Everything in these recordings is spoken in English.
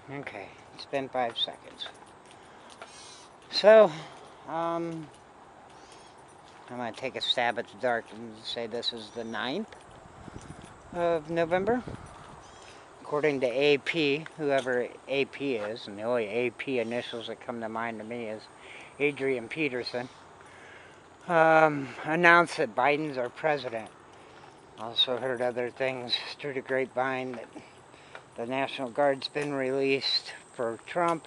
Okay, it's been 5 seconds. So, I'm going to take a stab at the dark and say this is the 9th of November. According to AP, whoever AP is, and the only AP initials that come to mind to me is Adrian Peterson, announced that Biden's our president. Also heard other things through the grapevine that the National Guard's been released for Trump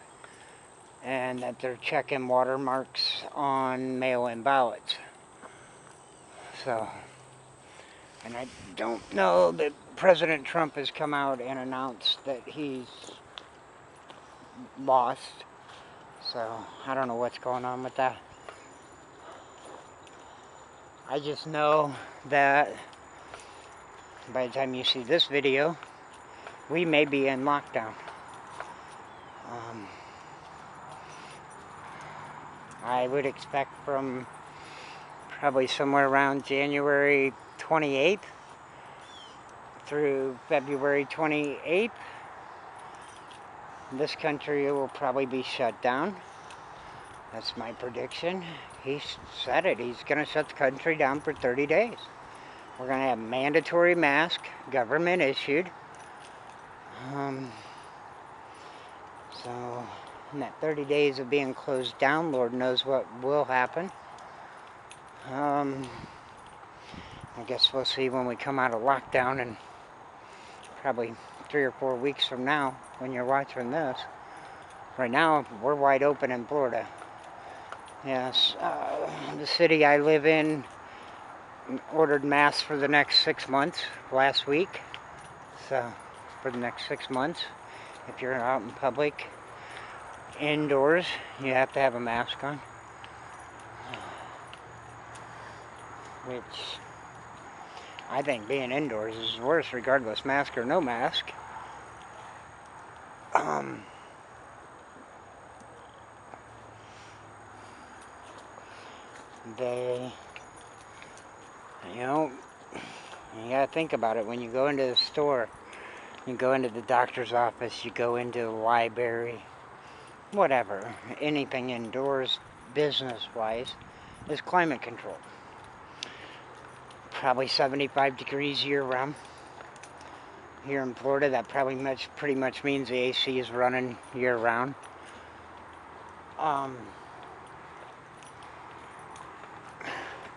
and that they're checking watermarks on mail-in ballots. So, and I don't know that President Trump has come out and announced that he's lost. So, I don't know what's going on with that. I just know that by the time you see this video, we may be in lockdown. I would expect from probably somewhere around January 28th through February 28th, this country will probably be shut down. That's my prediction. He said it. He's going to shut the country down for 30 days. We're going to have mandatory mask, government issued. So, in that 30 days of being closed down, Lord knows what will happen. I guess we'll see when we come out of lockdown in probably 3 or 4 weeks from now when you're watching this. Right now, we're wide open in Florida. Yes, the city I live in ordered masks for the next 6 months last week. So, for the next 6 months, if you're out in public, indoors, you have to have a mask on. Which, I think being indoors is worse regardless, mask or no mask. You gotta think about it. When you go into the store, you go into the doctor's office, you go into the library, whatever, anything indoors, business-wise, is climate control. Probably 75 degrees year-round. Here in Florida, that pretty much means the AC is running year-round.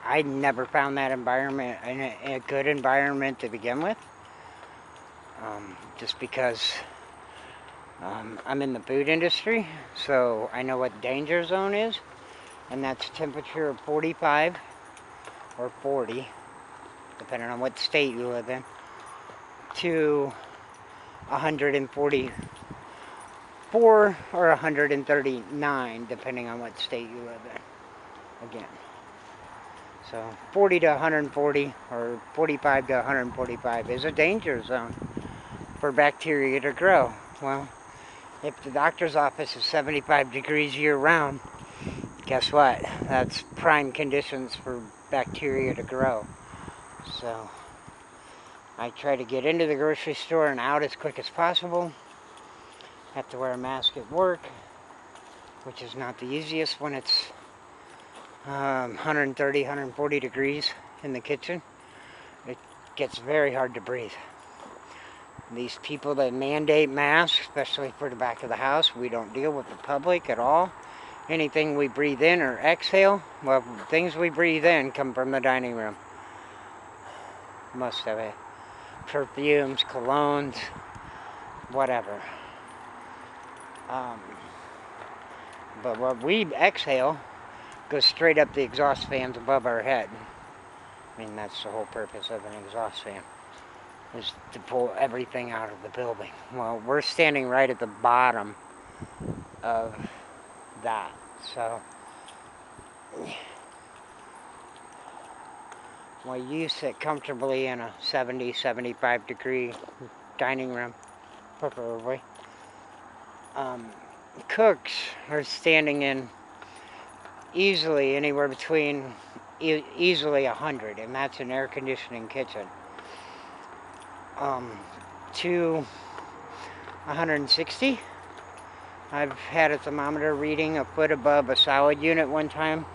I never found that environment a good environment to begin with. Just because I'm in the food industry, so I know what danger zone is, and that's temperature of 45 or 40, depending on what state you live in, to 144 or 139, depending on what state you live in, again. So 40 to 140 or 45 to 145 is a danger zone for bacteria to grow. Well, if the doctor's office is 75 degrees year-round, guess what? That's prime conditions for bacteria to grow. So I try to get into the grocery store and out as quick as possible. Have to wear a mask at work, which is not the easiest when it's 130, 140 degrees in the kitchen. It gets very hard to breathe. These people that mandate masks, especially for the back of the house, we don't deal with the public at all. Anything we breathe in or exhale, well, things we breathe in come from the dining room. Most of it. Perfumes, colognes, whatever. But what we exhale goes straight up the exhaust fans above our head. I mean, that's the whole purpose of an exhaust fan, is to pull everything out of the building. Well, we're standing right at the bottom of that, so well, you sit comfortably in a 70, 75 degree dining room, preferably. Cooks are standing in easily anywhere between easily 100, and that's an air conditioning kitchen, to 160 I've had a thermometer reading a foot above a solid unit one time.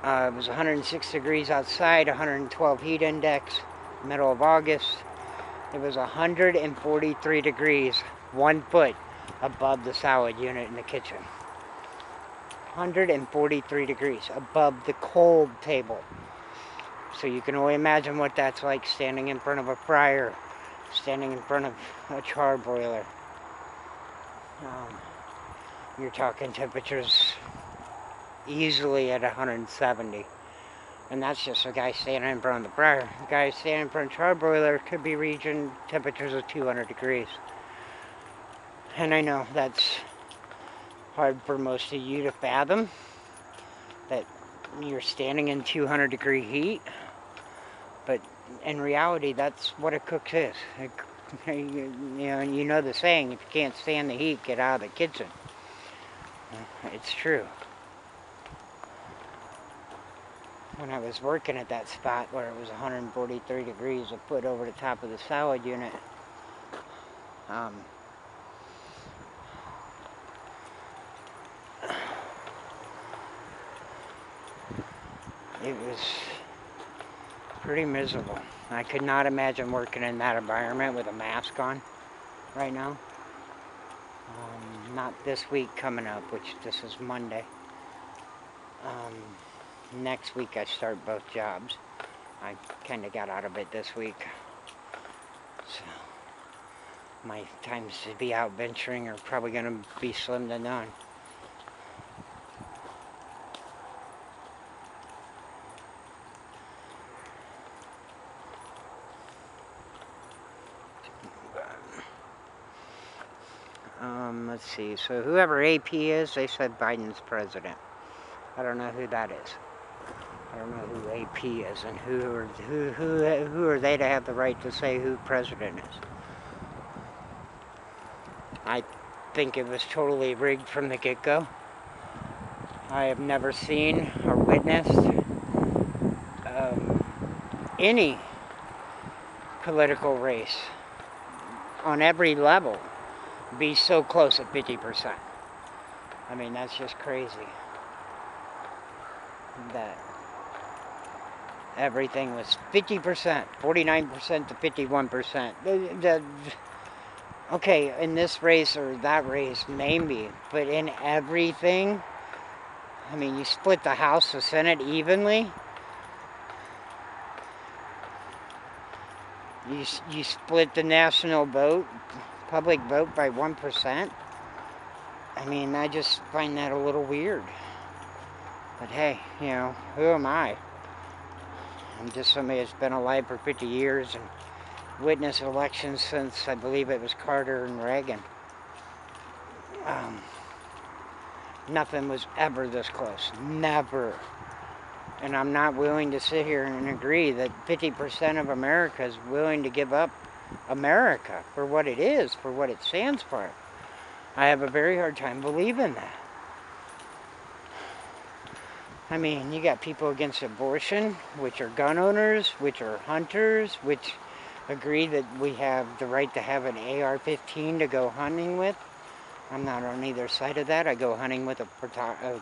It was 106 degrees outside, 112 heat index, middle of August. It was 143 degrees, 1 foot above the solid unit in the kitchen. 143 degrees above the cold table. So you can only imagine what that's like standing in front of a fryer, standing in front of a charbroiler. You're talking temperatures easily at 170. And that's just a guy standing in front of the fryer. A guy standing in front of a charbroiler could be reaching temperatures of 200 degrees. And I know that's hard for most of you to fathom, that you're standing in 200 degree heat. But in reality, that's what a cook is. You know the saying, if you can't stand the heat, get out of the kitchen. It's true. When I was working at that spot where it was 143 degrees, a foot over the top of the solid unit, it was pretty miserable. I could not imagine working in that environment with a mask on right now. Not this week coming up, which this is Monday. Next week I start both jobs. I kind of got out of it this week. So my times to be out venturing are probably going to be slim to none. Let's see. So whoever AP is, they said Biden's president. I don't know who that is. I don't know who AP is, and who are they to have the right to say who president is? I think it was totally rigged from the get-go. I have never seen or witnessed any political race on every level be so close at 50%. I mean, that's just crazy. That everything was 50%, 49% to 51%. Okay, in this race or that race, maybe, but in everything, I mean, you split the House, the Senate evenly. You split the national vote, public vote by 1%. I mean, I just find that a little weird. But hey, you know, who am I? I'm just somebody that's been alive for 50 years and witnessed elections since, I believe it was Carter and Reagan. Nothing was ever this close. Never. And I'm not willing to sit here and agree that 50% of America is willing to give up America for what it is, for what it stands for. I have a very hard time believing that. I mean, you got people against abortion, which are gun owners, which are hunters, which agree that we have the right to have an AR-15 to go hunting with. I'm not on either side of that. I go hunting with a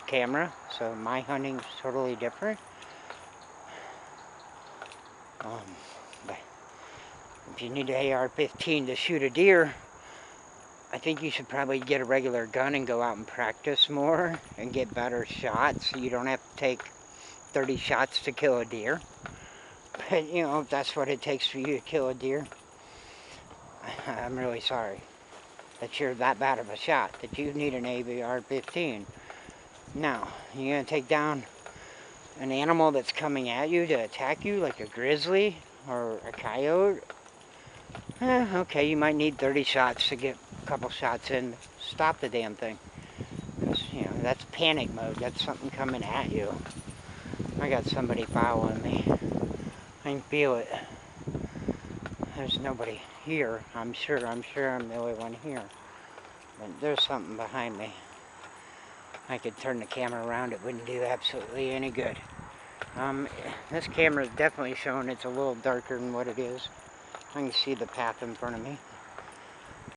camera, so my hunting's totally different. But if you need an AR-15 to shoot a deer, I think you should probably get a regular gun and go out and practice more and get better shots so you don't have to take 30 shots to kill a deer. But, you know, if that's what it takes for you to kill a deer, I'm really sorry that you're that bad of a shot, that you need an AR-15. Now, you're going to take down an animal that's coming at you to attack you, like a grizzly or a coyote. Okay, you might need 30 shots to get a couple shots in. Stop the damn thing. Because, you know, that's panic mode. That's something coming at you. I got somebody following me. I can feel it. There's nobody here. I'm sure I'm the only one here. But there's something behind me. I could turn the camera around. It wouldn't do absolutely any good. This camera is definitely showing it's a little darker than what it is. I can see the path in front of me.